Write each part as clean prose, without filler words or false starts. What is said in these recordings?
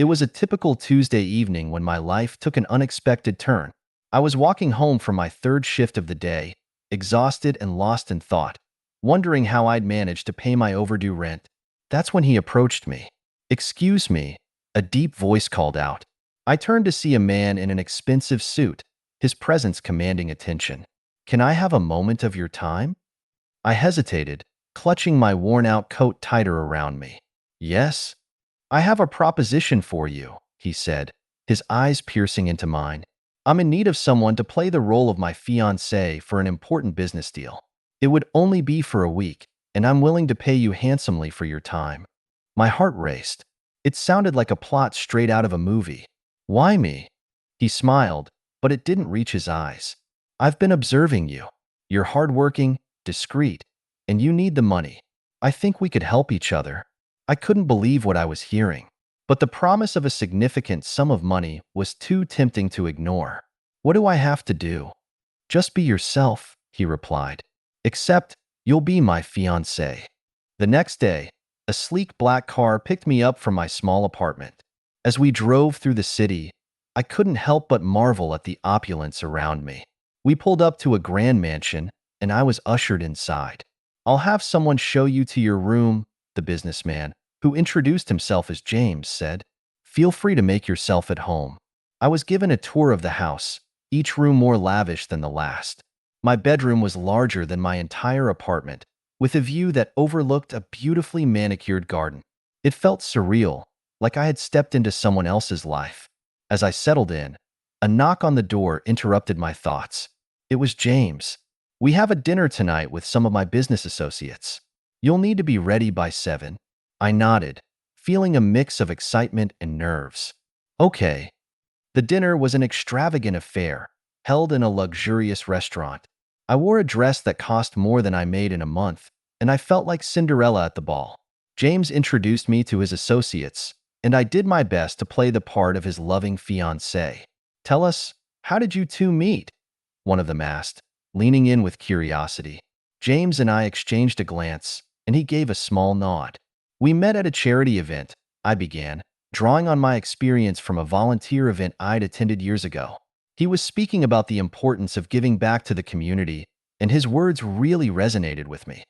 It was a typical Tuesday evening when my life took an unexpected turn. I was walking home from my third shift of the day, exhausted and lost in thought, wondering how I'd manage to pay my overdue rent. That's when he approached me. "Excuse me," a deep voice called out. I turned to see a man in an expensive suit, his presence commanding attention. "Can I have a moment of your time?" I hesitated, clutching my worn-out coat tighter around me. "Yes, I have a proposition for you," he said, his eyes piercing into mine. "I'm in need of someone to play the role of my fiancée for an important business deal. It would only be for a week, and I'm willing to pay you handsomely for your time." My heart raced. It sounded like a plot straight out of a movie. "Why me?" He smiled, but it didn't reach his eyes. "I've been observing you. You're hardworking, discreet, and you need the money. I think we could help each other." I couldn't believe what I was hearing, but the promise of a significant sum of money was too tempting to ignore. "What do I have to do?" "Just be yourself," he replied. "Except you'll be my fiancée." The next day, a sleek black car picked me up from my small apartment. As we drove through the city, I couldn't help but marvel at the opulence around me. We pulled up to a grand mansion, and I was ushered inside. "I'll have someone show you to your room," the businessman, who introduced himself as James, said. "Feel free to make yourself at home." I was given a tour of the house, each room more lavish than the last. My bedroom was larger than my entire apartment, with a view that overlooked a beautifully manicured garden. It felt surreal, like I had stepped into someone else's life. As I settled in, a knock on the door interrupted my thoughts. It was James. "We have a dinner tonight with some of my business associates. You'll need to be ready by 7. I nodded, feeling a mix of excitement and nerves. "Okay." The dinner was an extravagant affair, held in a luxurious restaurant. I wore a dress that cost more than I made in a month, and I felt like Cinderella at the ball. James introduced me to his associates, and I did my best to play the part of his loving fiancée. "Tell us, how did you two meet?" one of them asked, leaning in with curiosity. James and I exchanged a glance, and he gave a small nod. "We met at a charity event," I began, drawing on my experience from a volunteer event I'd attended years ago. He was speaking about the importance of giving back to the community, and his words really resonated with me.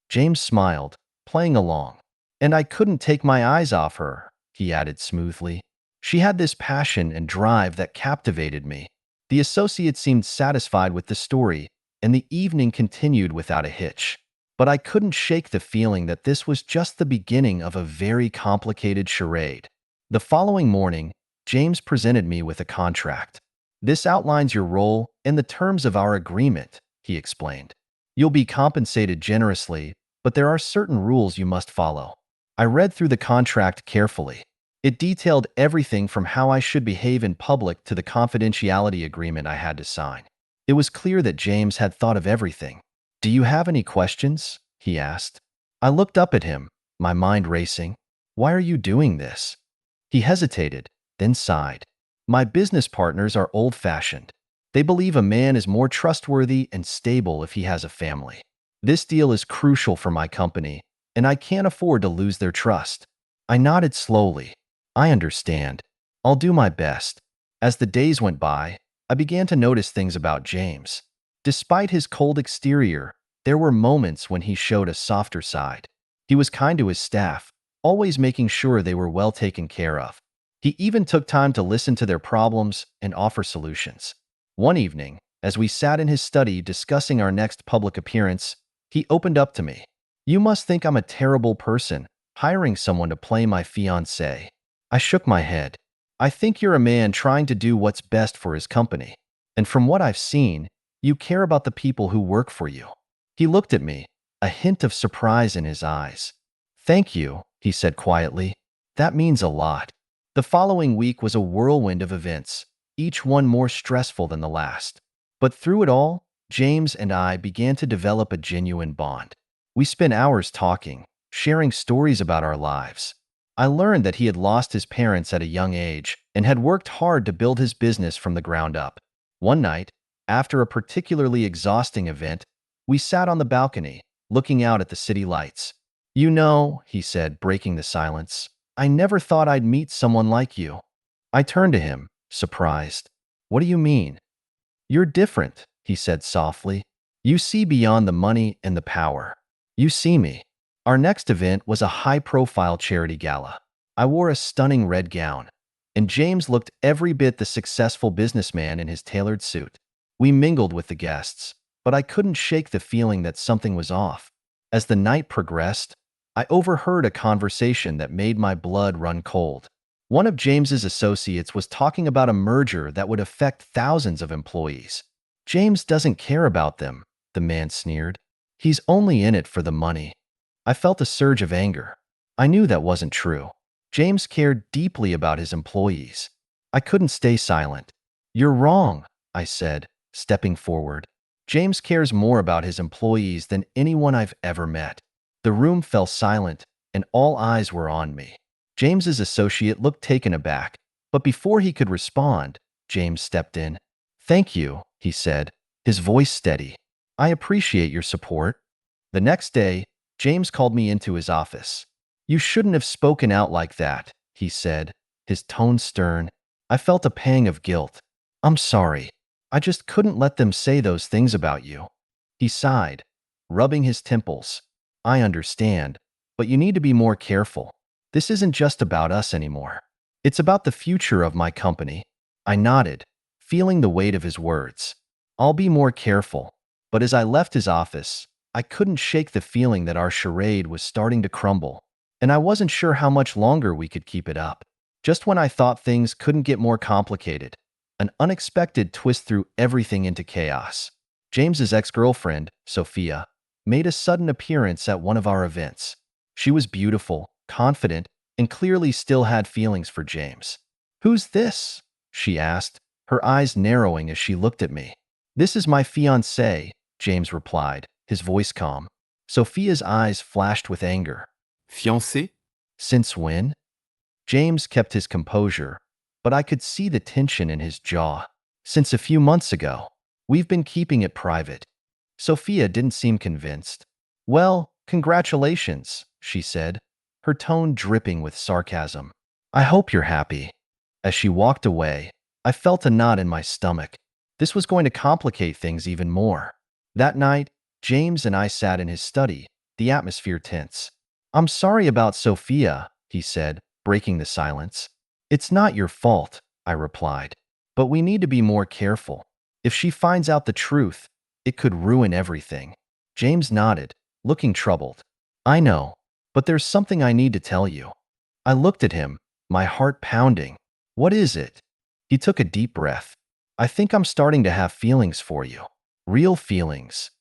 James smiled, playing along. "And I couldn't take my eyes off her," he added smoothly. "She had this passion and drive that captivated me." The associate seemed satisfied with the story, and the evening continued without a hitch. But I couldn't shake the feeling that this was just the beginning of a very complicated charade. The following morning, James presented me with a contract. "This outlines your role and the terms of our agreement," he explained. "You'll be compensated generously, but there are certain rules you must follow." I read through the contract carefully. It detailed everything from how I should behave in public to the confidentiality agreement I had to sign. It was clear that James had thought of everything. "Do you have any questions?" he asked. I looked up at him, my mind racing. "Why are you doing this?" He hesitated, then sighed. "My business partners are old-fashioned. They believe a man is more trustworthy and stable if he has a family. This deal is crucial for my company, and I can't afford to lose their trust." I nodded slowly. "I understand. I'll do my best." As the days went by, I began to notice things about James. Despite his cold exterior, there were moments when he showed a softer side. He was kind to his staff, always making sure they were well taken care of. He even took time to listen to their problems and offer solutions. One evening, as we sat in his study discussing our next public appearance, he opened up to me. "You must think I'm a terrible person, hiring someone to play my fiancée." I shook my head. "I think you're a man trying to do what's best for his company. And from what I've seen, you care about the people who work for you." He looked at me, a hint of surprise in his eyes. "Thank you," he said quietly. "That means a lot." The following week was a whirlwind of events, each one more stressful than the last. But through it all, James and I began to develop a genuine bond. We spent hours talking, sharing stories about our lives. I learned that he had lost his parents at a young age and had worked hard to build his business from the ground up. One night, after a particularly exhausting event, we sat on the balcony, looking out at the city lights. "You know," he said, breaking the silence, I never thought I'd meet someone like you. I turned to him, surprised. What do you mean? You're different, he said softly. You see beyond the money and the power. You see me. Our next event was a high-profile charity gala. I wore a stunning red gown, and James looked every bit the successful businessman in his tailored suit. We mingled with the guests, but I couldn't shake the feeling that something was off. As the night progressed, I overheard a conversation that made my blood run cold. One of James's associates was talking about a merger that would affect thousands of employees. James doesn't care about them, the man sneered. He's only in it for the money. I felt a surge of anger. I knew that wasn't true. James cared deeply about his employees. I couldn't stay silent. You're wrong, I said, stepping forward. James cares more about his employees than anyone I've ever met. The room fell silent, and all eyes were on me. James's associate looked taken aback, but before he could respond, James stepped in. Thank you, he said, his voice steady. I appreciate your support. The next day, James called me into his office. You shouldn't have spoken out like that, he said, his tone stern. I felt a pang of guilt. I'm sorry. I just couldn't let them say those things about you. He sighed, rubbing his temples. I understand, but you need to be more careful. This isn't just about us anymore. It's about the future of my company. I nodded, feeling the weight of his words. I'll be more careful. But as I left his office, I couldn't shake the feeling that our charade was starting to crumble, and I wasn't sure how much longer we could keep it up. Just when I thought things couldn't get more complicated, an unexpected twist threw everything into chaos. James's ex-girlfriend, Sophia, made a sudden appearance at one of our events. She was beautiful, confident, and clearly still had feelings for James. Who's this? She asked, her eyes narrowing as she looked at me. This is my fiancé, James replied, his voice calm. Sophia's eyes flashed with anger. Fiancé? Since when? James kept his composure, but I could see the tension in his jaw. Since a few months ago. We've been keeping it private. Sophia didn't seem convinced. Well, congratulations, she said, her tone dripping with sarcasm. I hope you're happy. As she walked away, I felt a knot in my stomach. This was going to complicate things even more. That night, James and I sat in his study, the atmosphere tense. I'm sorry about Sophia, he said, breaking the silence. It's not your fault, I replied. But we need to be more careful. If she finds out the truth, it could ruin everything. James nodded, looking troubled. I know, but there's something I need to tell you. I looked at him, my heart pounding. What is it? He took a deep breath. I think I'm starting to have feelings for you. Real feelings.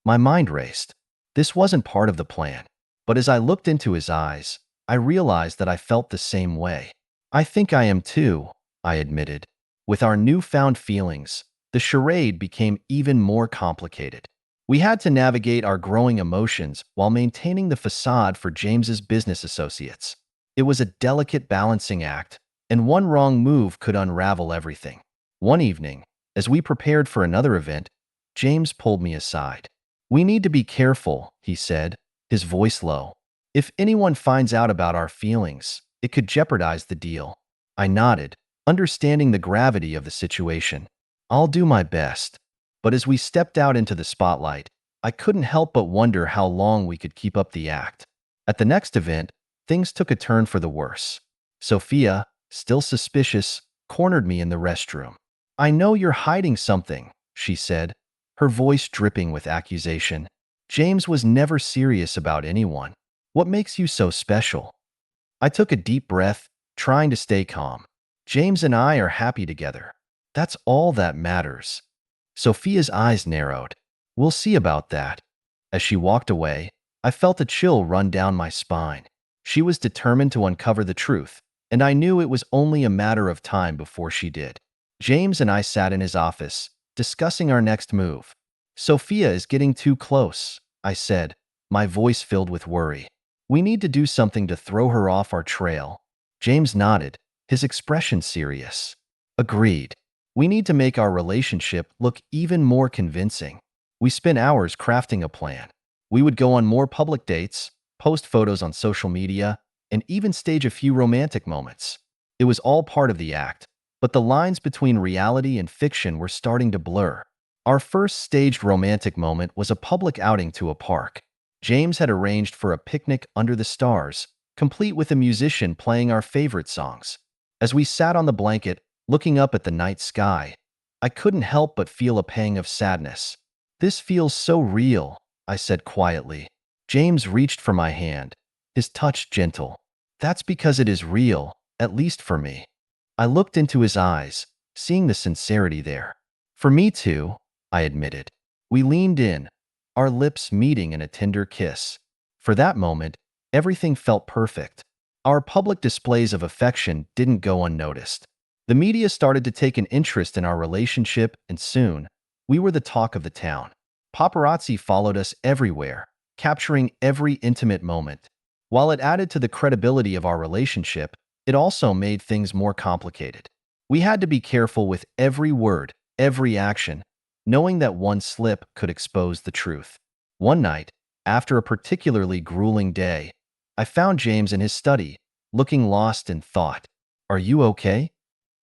My mind raced. This wasn't part of the plan. But as I looked into his eyes, I realized that I felt the same way. I think I am too, I admitted. With our newfound feelings, the charade became even more complicated. We had to navigate our growing emotions while maintaining the facade for James's business associates. It was a delicate balancing act, and one wrong move could unravel everything. One evening, as we prepared for another event, James pulled me aside. We need to be careful, he said, his voice low. If anyone finds out about our feelings, it could jeopardize the deal. I nodded, understanding the gravity of the situation. I'll do my best. But as we stepped out into the spotlight, I couldn't help but wonder how long we could keep up the act. At the next event, things took a turn for the worse. Sophia, still suspicious, cornered me in the restroom. I know you're hiding something, she said, her voice dripping with accusation. James was never serious about anyone. What makes you so special? I took a deep breath, trying to stay calm. James and I are happy together. That's all that matters. Sophia's eyes narrowed. We'll see about that. As she walked away, I felt a chill run down my spine. She was determined to uncover the truth, and I knew it was only a matter of time before she did. James and I sat in his office, discussing our next move. Sophia is getting too close, I said, my voice filled with worry. We need to do something to throw her off our trail. James nodded, his expression serious. Agreed. We need to make our relationship look even more convincing. We spent hours crafting a plan. We would go on more public dates, post photos on social media, and even stage a few romantic moments. It was all part of the act, but the lines between reality and fiction were starting to blur. Our first staged romantic moment was a public outing to a park. James had arranged for a picnic under the stars, complete with a musician playing our favorite songs. As we sat on the blanket, looking up at the night sky, I couldn't help but feel a pang of sadness. "This feels so real," I said quietly. James reached for my hand, his touch gentle. "That's because it is real, at least for me." I looked into his eyes, seeing the sincerity there. "For me too," I admitted. We leaned in, our lips meeting in a tender kiss. For that moment, everything felt perfect. Our public displays of affection didn't go unnoticed. The media started to take an interest in our relationship, and soon, we were the talk of the town. Paparazzi followed us everywhere, capturing every intimate moment. While it added to the credibility of our relationship, it also made things more complicated. We had to be careful with every word, every action, knowing that one slip could expose the truth. One night, after a particularly grueling day, I found James in his study, looking lost in thought. "Are you okay?"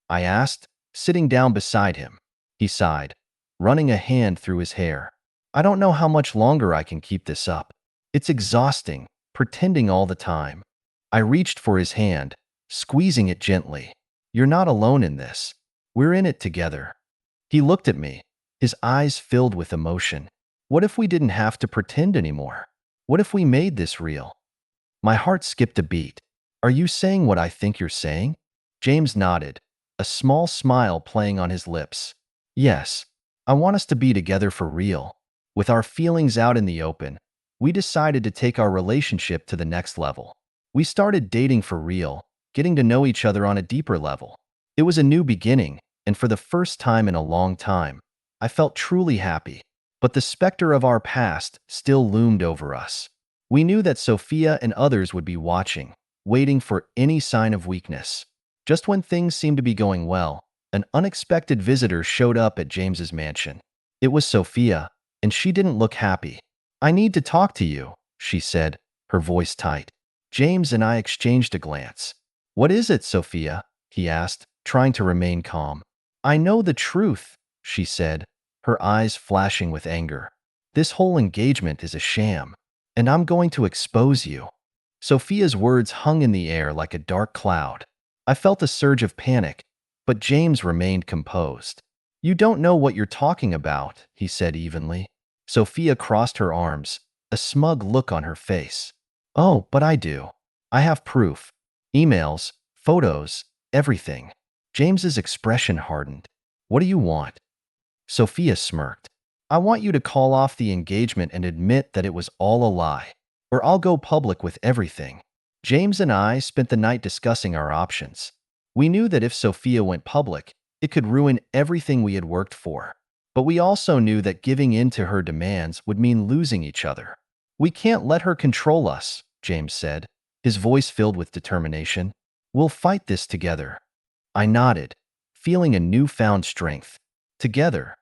I asked, sitting down beside him. He sighed, running a hand through his hair. "I don't know how much longer I can keep this up. It's exhausting, pretending all the time." I reached for his hand, squeezing it gently. "You're not alone in this. We're in it together." He looked at me, his eyes filled with emotion. "What if we didn't have to pretend anymore? What if we made this real?" My heart skipped a beat. "Are you saying what I think you're saying?" James nodded, a small smile playing on his lips. "Yes, I want us to be together for real." With our feelings out in the open, we decided to take our relationship to the next level. We started dating for real, getting to know each other on a deeper level. It was a new beginning, and for the first time in a long time, I felt truly happy. But the specter of our past still loomed over us. We knew that Sophia and others would be watching, waiting for any sign of weakness. Just when things seemed to be going well, an unexpected visitor showed up at James's mansion. It was Sophia, and she didn't look happy. "I need to talk to you," she said, her voice tight. James and I exchanged a glance. "What is it, Sophia?" he asked, trying to remain calm. "I know the truth," she said, her eyes flashing with anger. "This whole engagement is a sham, and I'm going to expose you." Sophia's words hung in the air like a dark cloud. I felt a surge of panic, but James remained composed. "You don't know what you're talking about," he said evenly. Sophia crossed her arms, a smug look on her face. "Oh, but I do. I have proof. Emails, photos, everything." James's expression hardened. "What do you want?" Sophia smirked. "I want you to call off the engagement and admit that it was all a lie, or I'll go public with everything." James and I spent the night discussing our options. We knew that if Sophia went public, it could ruin everything we had worked for. But we also knew that giving in to her demands would mean losing each other. "We can't let her control us," James said, his voice filled with determination. "We'll fight this together." I nodded, feeling a newfound strength. Together,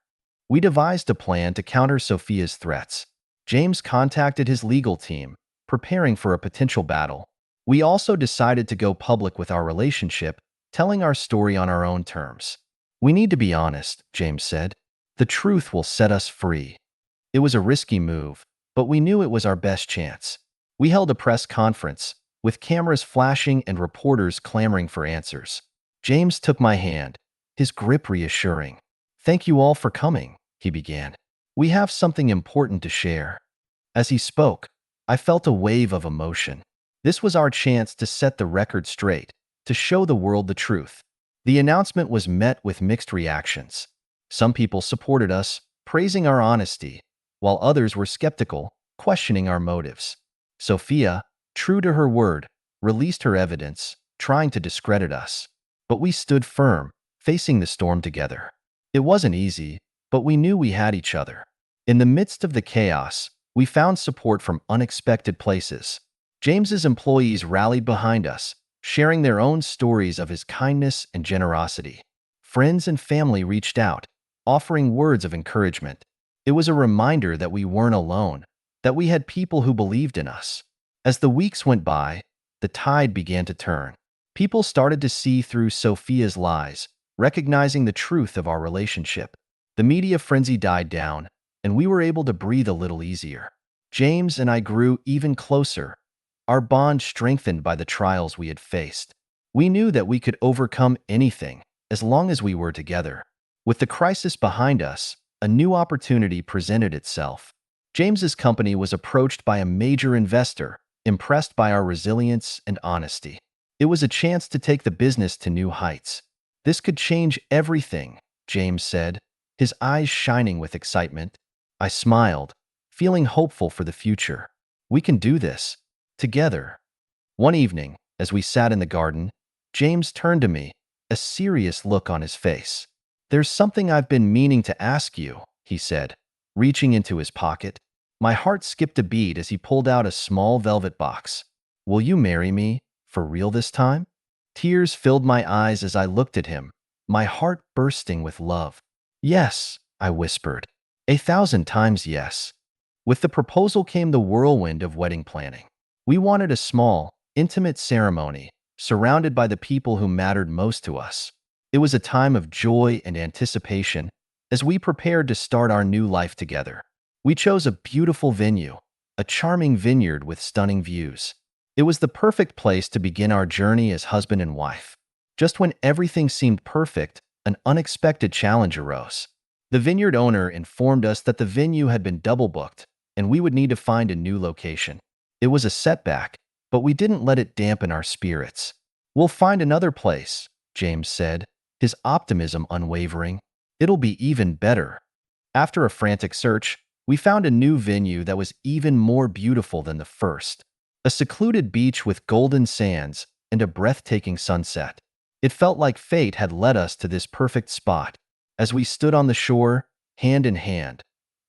we devised a plan to counter Sophia's threats. James contacted his legal team, preparing for a potential battle. We also decided to go public with our relationship, telling our story on our own terms. "We need to be honest," James said. "The truth will set us free." It was a risky move, but we knew it was our best chance. We held a press conference, with cameras flashing and reporters clamoring for answers. James took my hand, his grip reassuring. "Thank you all for coming," he began. "We have something important to share." As he spoke, I felt a wave of emotion. This was our chance to set the record straight, to show the world the truth. The announcement was met with mixed reactions. Some people supported us, praising our honesty, while others were skeptical, questioning our motives. Sophia, true to her word, released her evidence, trying to discredit us. But we stood firm, facing the storm together. It wasn't easy, but we knew we had each other. In the midst of the chaos, we found support from unexpected places. James's employees rallied behind us, sharing their own stories of his kindness and generosity. Friends and family reached out, offering words of encouragement. It was a reminder that we weren't alone, that we had people who believed in us. As the weeks went by, the tide began to turn. People started to see through Sophia's lies, recognizing the truth of our relationship. The media frenzy died down, and we were able to breathe a little easier. James and I grew even closer, our bond strengthened by the trials we had faced. We knew that we could overcome anything as long as we were together. With the crisis behind us, a new opportunity presented itself. James's company was approached by a major investor, impressed by our resilience and honesty. It was a chance to take the business to new heights. This could change everything, James said, his eyes shining with excitement. I smiled, feeling hopeful for the future. We can do this, together. One evening, as we sat in the garden, James turned to me, a serious look on his face. "There's something I've been meaning to ask you," he said, reaching into his pocket. My heart skipped a beat as he pulled out a small velvet box. "Will you marry me, for real this time?" Tears filled my eyes as I looked at him, my heart bursting with love. "Yes," I whispered. 1,000 times yes. With the proposal came the whirlwind of wedding planning. We wanted a small, intimate ceremony, surrounded by the people who mattered most to us. It was a time of joy and anticipation as we prepared to start our new life together. We chose a beautiful venue, a charming vineyard with stunning views. It was the perfect place to begin our journey as husband and wife. Just when everything seemed perfect, an unexpected challenge arose. The vineyard owner informed us that the venue had been double booked, and we would need to find a new location. It was a setback, but we didn't let it dampen our spirits. "We'll find another place," James said, his optimism unwavering. "It'll be even better." After a frantic search, we found a new venue that was even more beautiful than the first. A secluded beach with golden sands and a breathtaking sunset. It felt like fate had led us to this perfect spot. As we stood on the shore, hand in hand,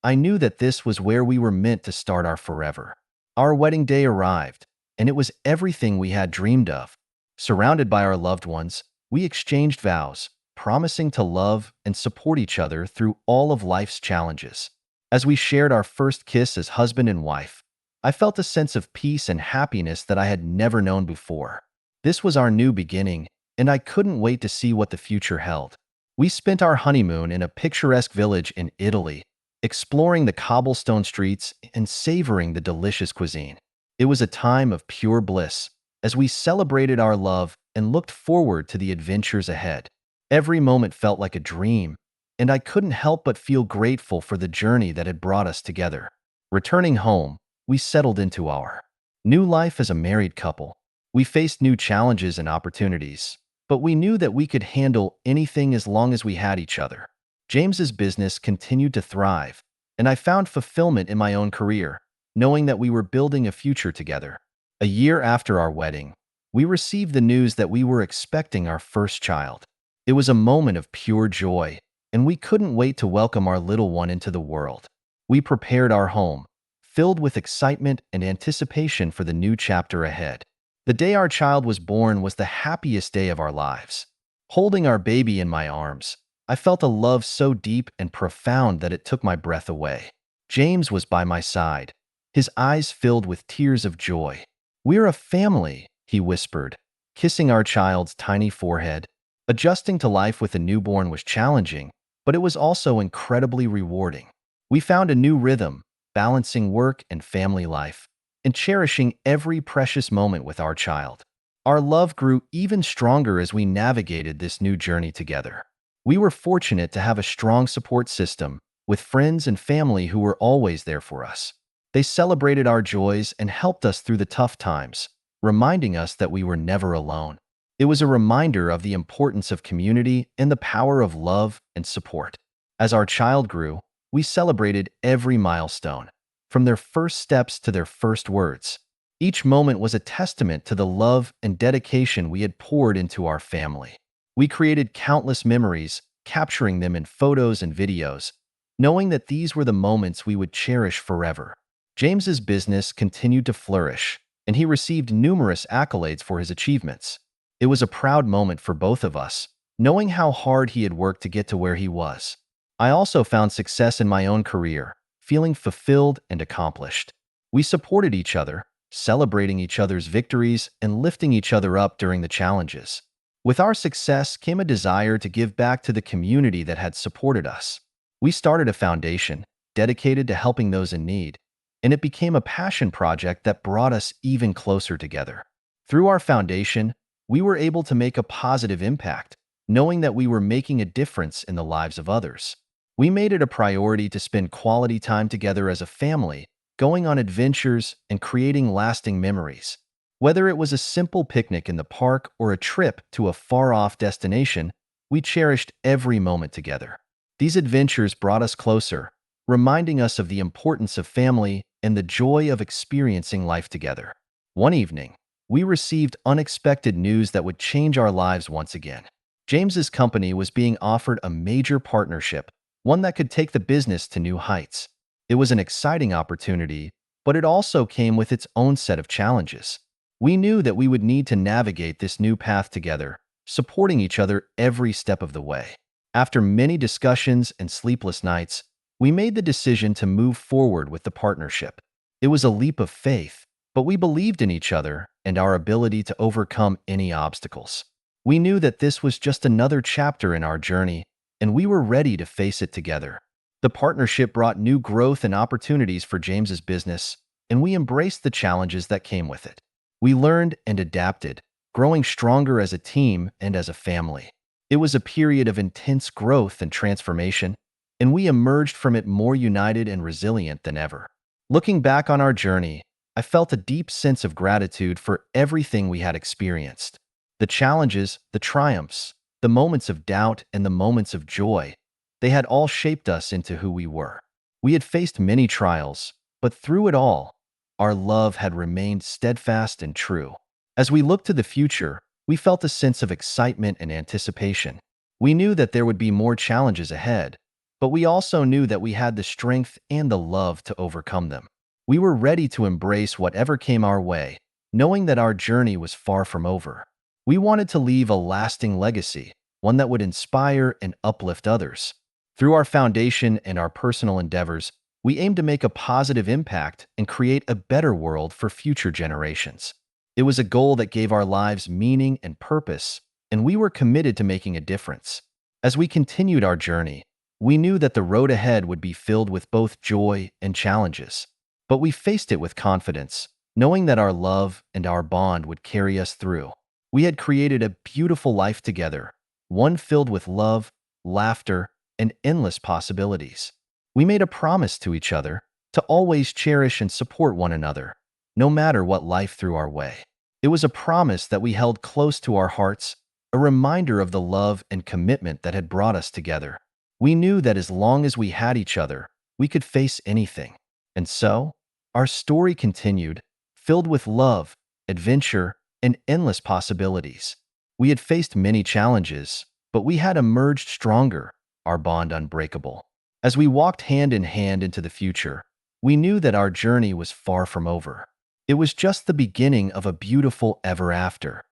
I knew that this was where we were meant to start our forever. Our wedding day arrived, and it was everything we had dreamed of. Surrounded by our loved ones, we exchanged vows, promising to love and support each other through all of life's challenges. As we shared our first kiss as husband and wife, I felt a sense of peace and happiness that I had never known before. This was our new beginning, and I couldn't wait to see what the future held. We spent our honeymoon in a picturesque village in Italy, exploring the cobblestone streets and savoring the delicious cuisine. It was a time of pure bliss, as we celebrated our love and looked forward to the adventures ahead. Every moment felt like a dream, and I couldn't help but feel grateful for the journey that had brought us together. Returning home, we settled into our new life as a married couple. We faced new challenges and opportunities, but we knew that we could handle anything as long as we had each other. James's business continued to thrive, and I found fulfillment in my own career, knowing that we were building a future together. A year after our wedding, we received the news that we were expecting our first child. It was a moment of pure joy, and we couldn't wait to welcome our little one into the world. We prepared our home, filled with excitement and anticipation for the new chapter ahead. The day our child was born was the happiest day of our lives. Holding our baby in my arms, I felt a love so deep and profound that it took my breath away. James was by my side, his eyes filled with tears of joy. "We're a family," he whispered, kissing our child's tiny forehead. Adjusting to life with a newborn was challenging, but it was also incredibly rewarding. We found a new rhythm, balancing work and family life, and cherishing every precious moment with our child. Our love grew even stronger as we navigated this new journey together. We were fortunate to have a strong support system, with friends and family who were always there for us. They celebrated our joys and helped us through the tough times, reminding us that we were never alone. It was a reminder of the importance of community and the power of love and support. As our child grew, we celebrated every milestone, from their first steps to their first words. Each moment was a testament to the love and dedication we had poured into our family. We created countless memories, capturing them in photos and videos, knowing that these were the moments we would cherish forever. James's business continued to flourish, and he received numerous accolades for his achievements. It was a proud moment for both of us, knowing how hard he had worked to get to where he was. I also found success in my own career, feeling fulfilled and accomplished. We supported each other, celebrating each other's victories and lifting each other up during the challenges. With our success came a desire to give back to the community that had supported us. We started a foundation dedicated to helping those in need, and it became a passion project that brought us even closer together. Through our foundation, we were able to make a positive impact, knowing that we were making a difference in the lives of others. We made it a priority to spend quality time together as a family, going on adventures and creating lasting memories. Whether it was a simple picnic in the park or a trip to a far-off destination, we cherished every moment together. These adventures brought us closer, reminding us of the importance of family and the joy of experiencing life together. One evening, we received unexpected news that would change our lives once again. James's company was being offered a major partnership, one that could take the business to new heights. It was an exciting opportunity, but it also came with its own set of challenges. We knew that we would need to navigate this new path together, supporting each other every step of the way. After many discussions and sleepless nights, we made the decision to move forward with the partnership. It was a leap of faith, but we believed in each other and our ability to overcome any obstacles. We knew that this was just another chapter in our journey, and we were ready to face it together. The partnership brought new growth and opportunities for James's business, and we embraced the challenges that came with it. We learned and adapted, growing stronger as a team and as a family. It was a period of intense growth and transformation, and we emerged from it more united and resilient than ever. Looking back on our journey, I felt a deep sense of gratitude for everything we had experienced. The challenges, the triumphs, the moments of doubt, and the moments of joy, they had all shaped us into who we were. We had faced many trials, but through it all, our love had remained steadfast and true. As we looked to the future, we felt a sense of excitement and anticipation. We knew that there would be more challenges ahead, but we also knew that we had the strength and the love to overcome them. We were ready to embrace whatever came our way, knowing that our journey was far from over. We wanted to leave a lasting legacy, one that would inspire and uplift others. Through our foundation and our personal endeavors, we aim to make a positive impact and create a better world for future generations. It was a goal that gave our lives meaning and purpose, and we were committed to making a difference. As we continued our journey, we knew that the road ahead would be filled with both joy and challenges. But we faced it with confidence, knowing that our love and our bond would carry us through. We had created a beautiful life together, one filled with love, laughter, and endless possibilities. We made a promise to each other to always cherish and support one another, no matter what life threw our way. It was a promise that we held close to our hearts, a reminder of the love and commitment that had brought us together. We knew that as long as we had each other, we could face anything. And so, our story continued, filled with love, adventure, and endless possibilities. We had faced many challenges, but we had emerged stronger, our bond unbreakable. As we walked hand in hand into the future, we knew that our journey was far from over. It was just the beginning of a beautiful ever after.